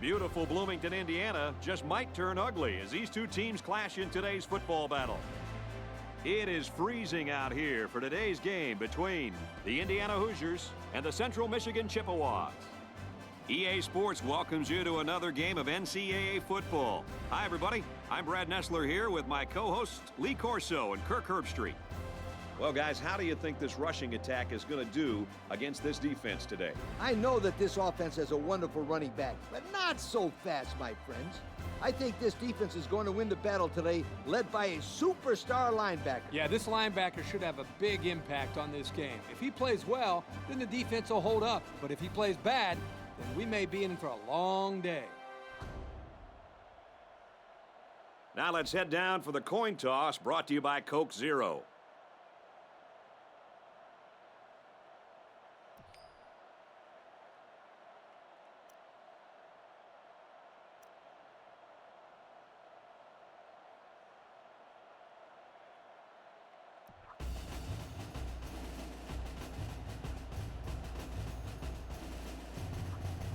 Beautiful Bloomington, Indiana just might turn ugly as these two teams clash in today's football battle. It is freezing out here for today's game between the Indiana Hoosiers and the Central Michigan Chippewas. EA Sports welcomes you to another game of NCAA football. Hi, everybody. I'm Brad Nessler here with my co-hosts Lee Corso and Kirk Herbstreit. Well, guys, how do you think this rushing attack is going to do against this defense today? I know that this offense has a wonderful running back, but not so fast, my friends. I think this defense is going to win the battle today, led by a superstar linebacker. Yeah, this linebacker should have a big impact on this game. If he plays well, then the defense will hold up. But if he plays bad, then we may be in for a long day. Now let's head down for the coin toss, brought to you by Coke Zero.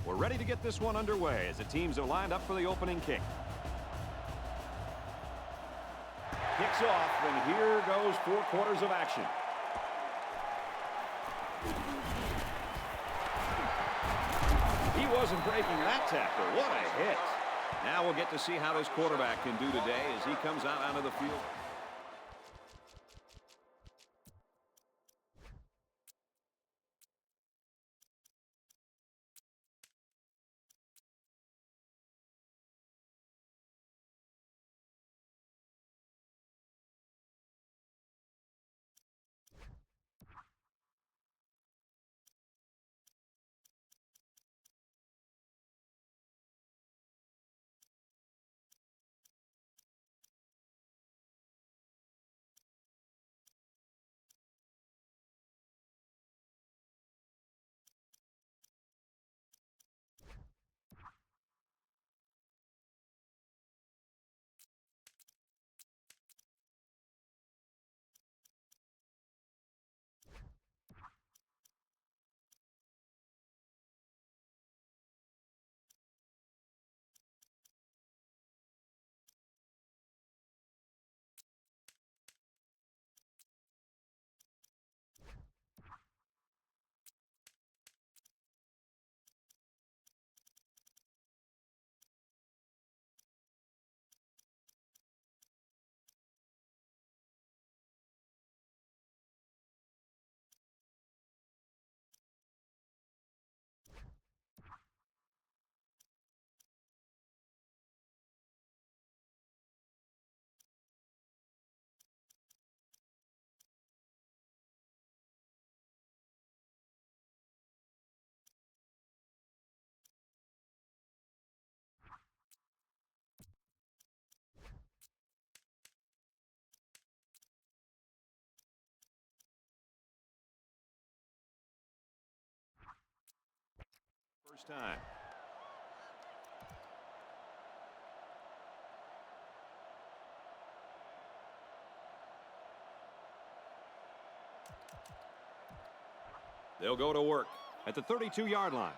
We're ready to get this one underway as the teams are lined up for the opening kick. Kicks off, and here goes 4 quarters of action. He wasn't breaking that tackle. What a hit. Now we'll get to see how this quarterback can do today as he comes out onto the field. First time. They'll go to work at the 32-yard line.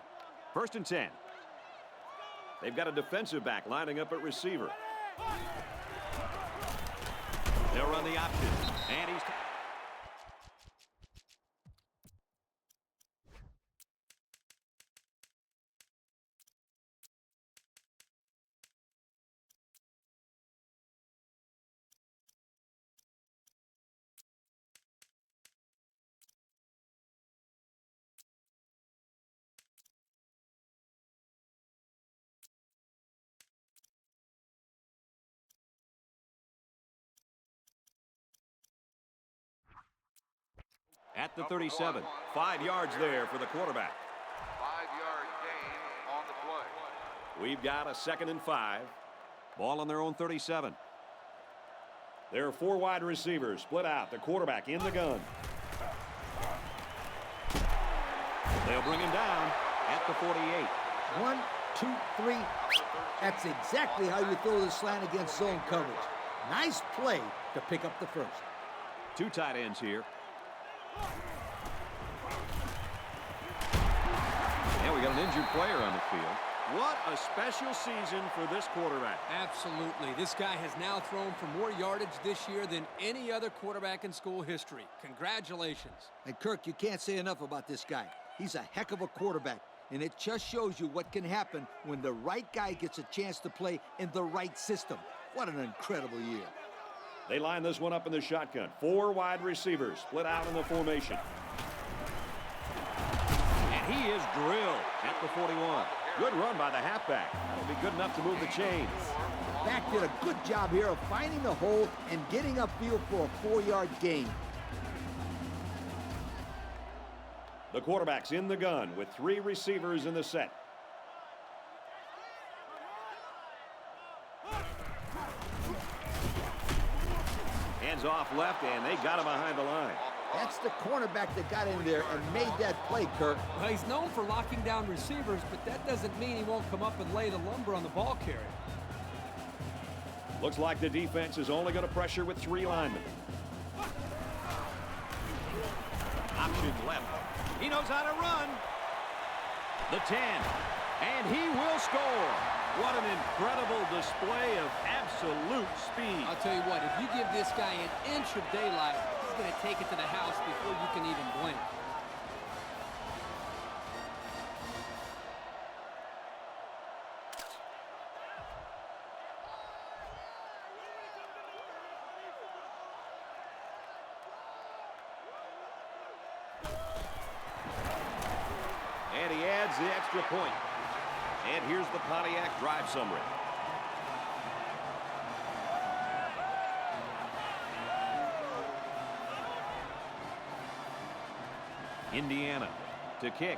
First and 10. They've got a defensive back lining up at receiver. They'll run the option, and he's... At the 37, 5 yards there for the quarterback. 5-yard gain on the play. We've got a 2nd and 5. Ball on their own 37. There are 4 wide receivers split out. The quarterback in the gun. They'll bring him down at the 48. 1, 2, 3. That's exactly how you throw the slant against zone coverage. Nice play to pick up the first. 2 tight ends here. And we got an injured player on the field. What a special season for this quarterback. Absolutely. This guy has now thrown for more yardage this year than any other quarterback in school history. Congratulations. And Kirk, you can't say enough about this guy. He's a heck of a quarterback. And it just shows you what can happen when the right guy gets a chance to play in the right system. What an incredible year. They line this one up in the shotgun. 4 wide receivers split out in the formation. And he is drilled at the 41. Good run by the halfback. That'll be good enough to move the chains. Back did a good job here of finding the hole and getting upfield for a 4-yard gain. The quarterback's in the gun with 3 receivers in the set. Hands off left, and they got him behind the line. That's the cornerback that got in there and made that play, Kirk. Well, he's known for locking down receivers, but that doesn't mean he won't come up and lay the lumber on the ball carrier. Looks like the defense is only going to pressure with 3 linemen. Option left. He knows how to run. The 10. And he will score. What an incredible display of absolute speed. I'll tell you what, if you give this guy an inch of daylight, he's going to take it to the house before you can even blink. And he adds the extra point. And here's the Pontiac drive summary. Indiana to kick.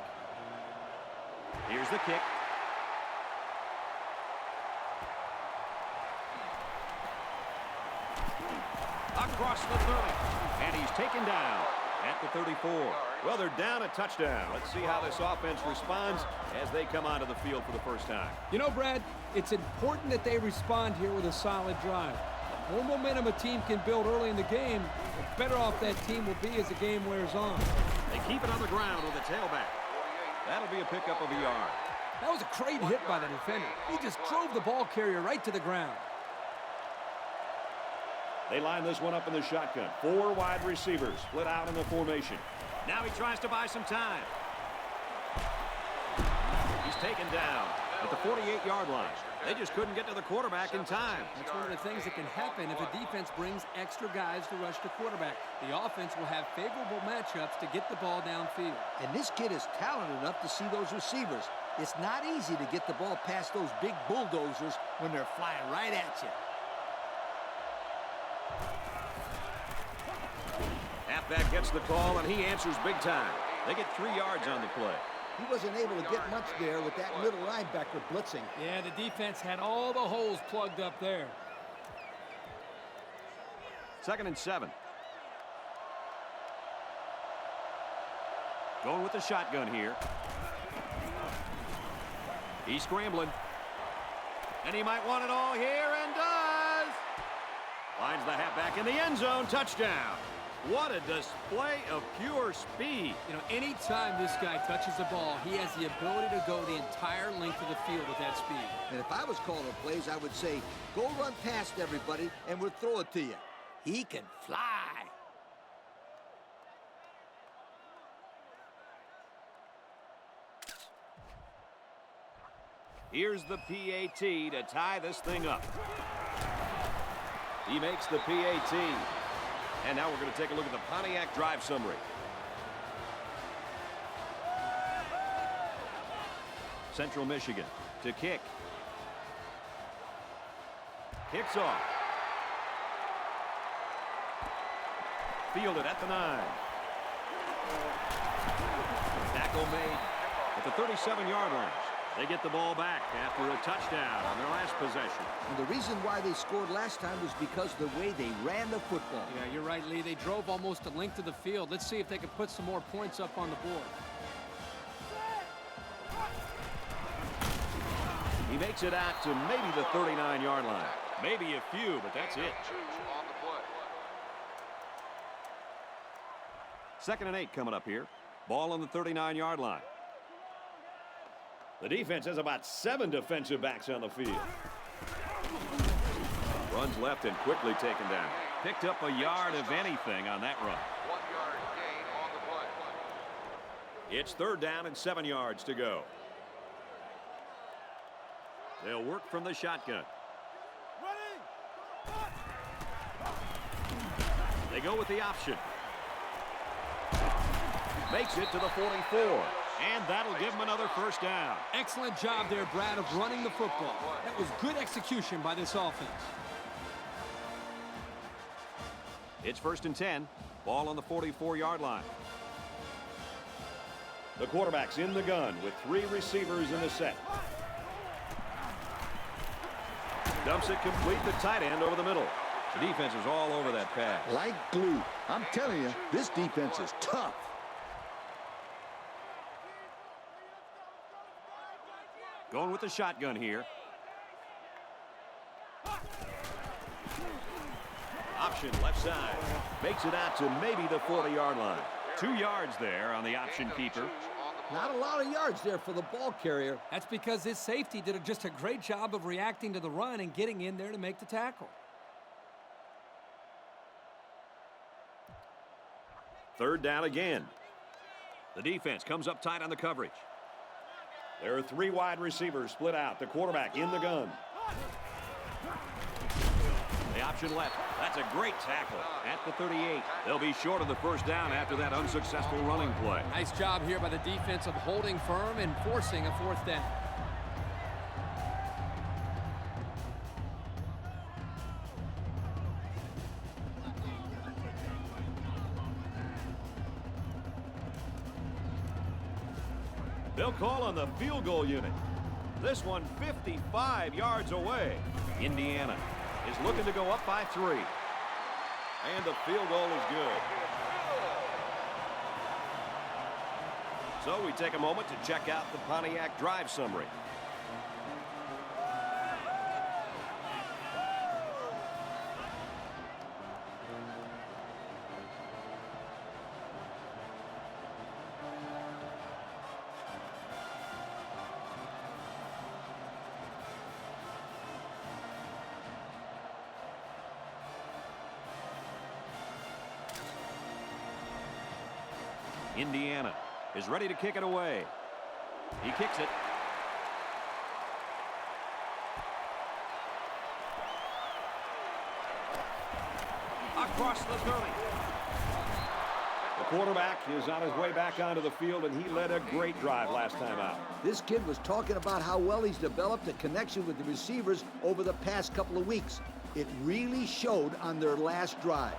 Here's the kick. Across the 30. And he's taken down at the 34. Well, they're down a touchdown. Let's see how this offense responds as they come onto the field for the first time. You know, Brad, it's important that they respond here with a solid drive. The more momentum a team can build early in the game, the better off that team will be as the game wears on. They keep it on the ground with a tailback. That'll be a pickup of a yard. That was a great hit by the defender. He just drove the ball carrier right to the ground. They line this one up in the shotgun. 4 wide receivers split out in the formation. Now he tries to buy some time. He's taken down at the 48-yard line. They just couldn't get to the quarterback in time. That's one of the things that can happen if a defense brings extra guys to rush the quarterback. The offense will have favorable matchups to get the ball downfield. And this kid is talented enough to see those receivers. It's not easy to get the ball past those big bulldozers when they're flying right at you. Halfback gets the call, and he answers big time. They get 3 yards on the play. He wasn't able to get much there with that middle linebacker blitzing. Yeah, the defense had all the holes plugged up there. 2nd and 7. Going with the shotgun here. He's scrambling. And he might want it all here, and does. Finds the halfback in the end zone. Touchdown. What a display of pure speed. You know, anytime this guy touches the ball, he has the ability to go the entire length of the field with that speed. And if I was calling plays, I would say, go run past everybody, and we'll throw it to you. He can fly. Here's the PAT to tie this thing up. He makes the PAT. And now we're going to take a look at the Pontiac drive summary. Central Michigan to kick. Kicks off. Fielded at the 9. Tackle made at the 37-yard line. They get the ball back after a touchdown on their last possession. And the reason why they scored last time was because of the way they ran the football. Yeah, you're right, Lee. They drove almost the length of the field. Let's see if they can put some more points up on the board. He makes it out to maybe the 39-yard line. Maybe a few, but that's it. 2nd and 8 coming up here. Ball on the 39-yard line. The defense has about 7 defensive backs on the field. Runs left and quickly taken down. Picked up a yard of anything on that run. 1-yard gain on the play. It's 3rd down and 7 yards to go. They'll work from the shotgun. They go with the option. Makes it to the 44. And that'll give him another 1st down. Excellent job there, Brad, of running the football. That was good execution by this offense. It's 1st and 10. Ball on the 44-yard line. The quarterback's in the gun with 3 receivers in the set. Dumps it complete, the tight end over the middle. The defense is all over that pass. Like glue. I'm telling you, this defense is tough. Going with the shotgun here. Option left side. Makes it out to maybe the 40-yard line. 2 yards there on the option keeper. Not a lot of yards there for the ball carrier. That's because this safety did just a great job of reacting to the run and getting in there to make the tackle. 3rd down again. The defense comes up tight on the coverage. There are 3 wide receivers split out. The quarterback in the gun. The option left. That's a great tackle at the 38. They'll be short of the 1st down after that unsuccessful running play. Nice job here by the defense of holding firm and forcing a 4th down. They'll call on the field goal unit. This one 55 yards away. Indiana is looking to go up by 3. And the field goal is good. So we take a moment to check out the Pontiac drive summary. Indiana is ready to kick it away. He kicks it. Across the 30. The quarterback is on his way back onto the field, and he led a great drive last time out. This kid was talking about how well he's developed a connection with the receivers over the past couple of weeks. It really showed on their last drive.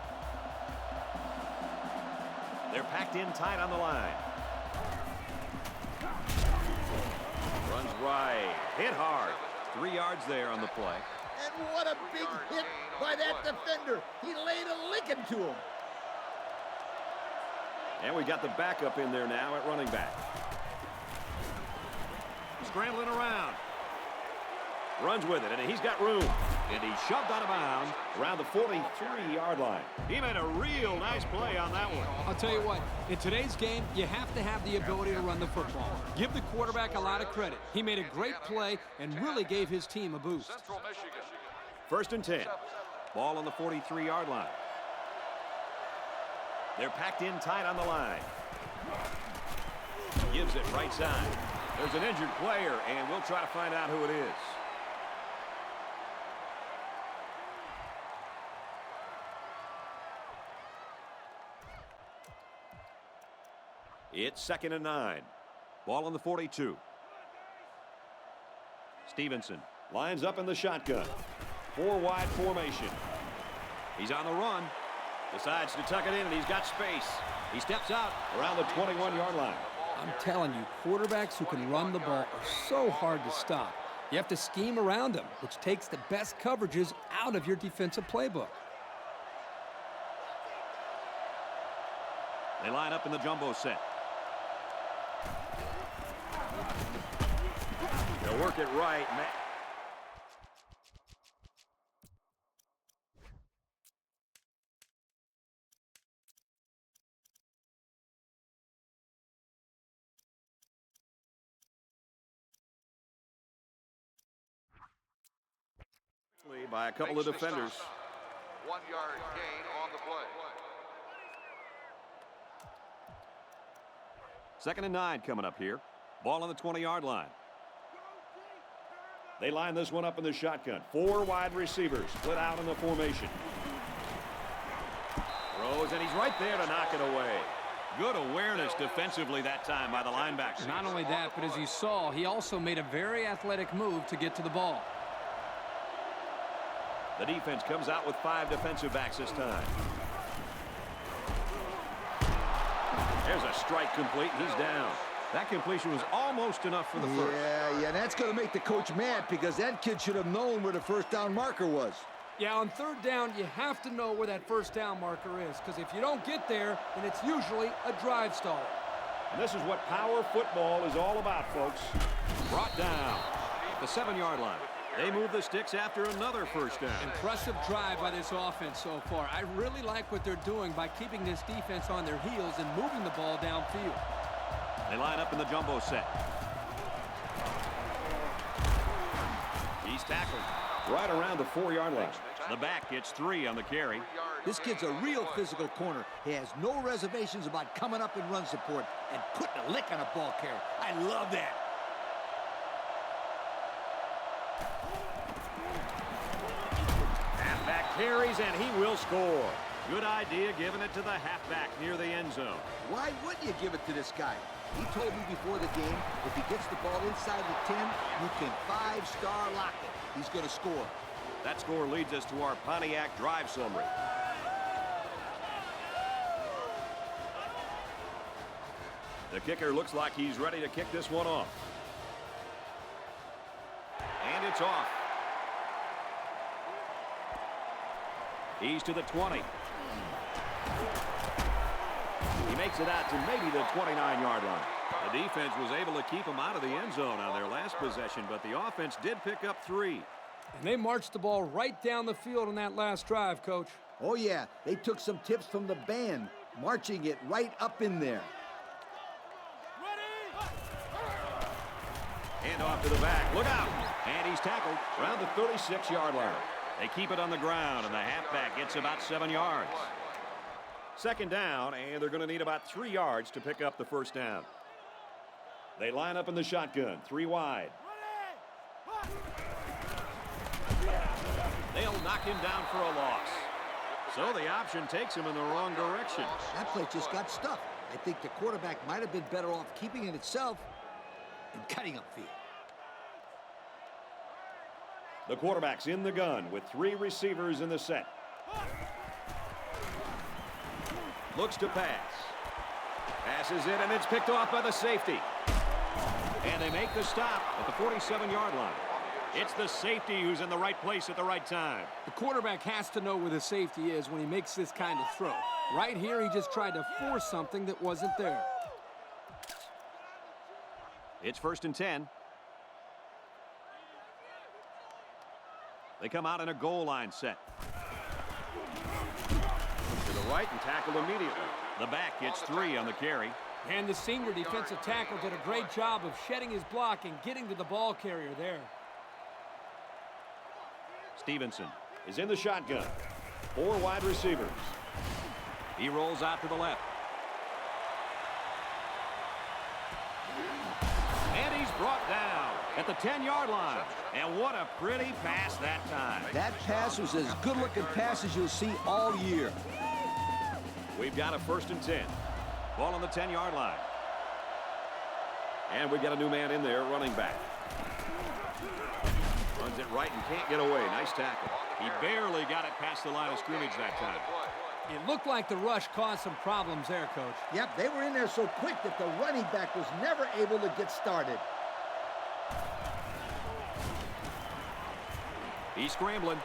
They're packed in tight on the line. Runs right. Hit hard. 3 yards there on the play. And what a big hit by that defender. He laid a licking to him. And we got the backup in there now at running back. Scrambling around. Runs with it, and he's got room. And he's shoved out of bounds around the 43-yard line. He made a real nice play on that one. I'll tell you what, in today's game, you have to have the ability to run the football. Give the quarterback a lot of credit. He made a great play and really gave his team a boost. Central Michigan. 1st and 10. Ball on the 43-yard line. They're packed in tight on the line. Gives it right side. There's an injured player, and we'll try to find out who it is. It's 2nd and 9. Ball on the 42. Stevenson lines up in the shotgun. 4-wide formation. He's on the run. Decides to tuck it in, and he's got space. He steps out around the 21-yard line. I'm telling you, quarterbacks who can run the ball are so hard to stop. You have to scheme around them, which takes the best coverages out of your defensive playbook. They line up in the jumbo set. They'll work it right. By a couple of defenders. 1 yard gain on the play. 2nd and 9 coming up here. Ball on the 20-yard line. They line this one up in the shotgun. 4 wide receivers split out in the formation. Throws, and he's right there to knock it away. Good awareness defensively that time by the linebacker. Not only that, but as you saw, he also made a very athletic move to get to the ball. The defense comes out with 5 defensive backs this time. There's a strike complete. He's down. That completion was almost enough for the first. Yeah, that's going to make the coach mad because that kid should have known where the first down marker was. Yeah, on 3rd down, you have to know where that first down marker is, because if you don't get there, then it's usually a drive stall. And this is what power football is all about, folks. Brought down at the 7-yard line. They move the sticks after another first down. Impressive drive by this offense so far. I really like what they're doing by keeping this defense on their heels and moving the ball downfield. They line up in the jumbo set. He's tackled right around the 4-yard line. The back gets 3 on the carry. This kid's a real physical corner. He has no reservations about coming up in run support and putting a lick on a ball carrier. I love that. Halfback carries, and he will score. Good idea giving it to the halfback near the end zone. Why wouldn't you give it to this guy? He told me before the game, if he gets the ball inside the 10, you can 5-star lock it. He's going to score. That score leads us to our Pontiac drive summary. The kicker looks like he's ready to kick this one off. And it's off. He's to the 20. He makes it out to maybe the 29-yard line. The defense was able to keep him out of the end zone on their last possession, but the offense did pick up 3. And they marched the ball right down the field on that last drive, Coach. Oh, yeah. They took some tips from the band, marching it right up in there. Hand off to the back. Look out. And he's tackled around the 36-yard line. They keep it on the ground, and the halfback gets about 7 yards. 2nd down, and they're going to need about 3 yards to pick up the first down. They line up in the shotgun, 3 wide. They'll knock him down for a loss. So the option takes him in the wrong direction. That play just got stuck. I think the quarterback might have been better off keeping it itself and cutting upfield. The quarterback's in the gun with 3 receivers in the set. Looks to pass. Passes it, and it's picked off by the safety. And they make the stop at the 47-yard line. It's the safety who's in the right place at the right time. The quarterback has to know where the safety is when he makes this kind of throw. Right here, he just tried to force something that wasn't there. It's 1st and 10. They come out in a goal line set. To the right and tackled immediately. The back gets 3 on the carry. And the senior defensive tackle did a great job of shedding his block and getting to the ball carrier there. Stevenson is in the shotgun. 4 wide receivers. He rolls out to the left. And he's brought down at the 10-yard line. And what a pretty pass that time. That pass was as good-looking pass as you'll see all year. We've got a 1st and 10. Ball on the 10-yard line. And we've got a new man in there, running back. Runs it right and can't get away. Nice tackle. He barely got it past the line of scrimmage that time. It looked like the rush caused some problems there, Coach. Yep, they were in there so quick that the running back was never able to get started. He's scrambling.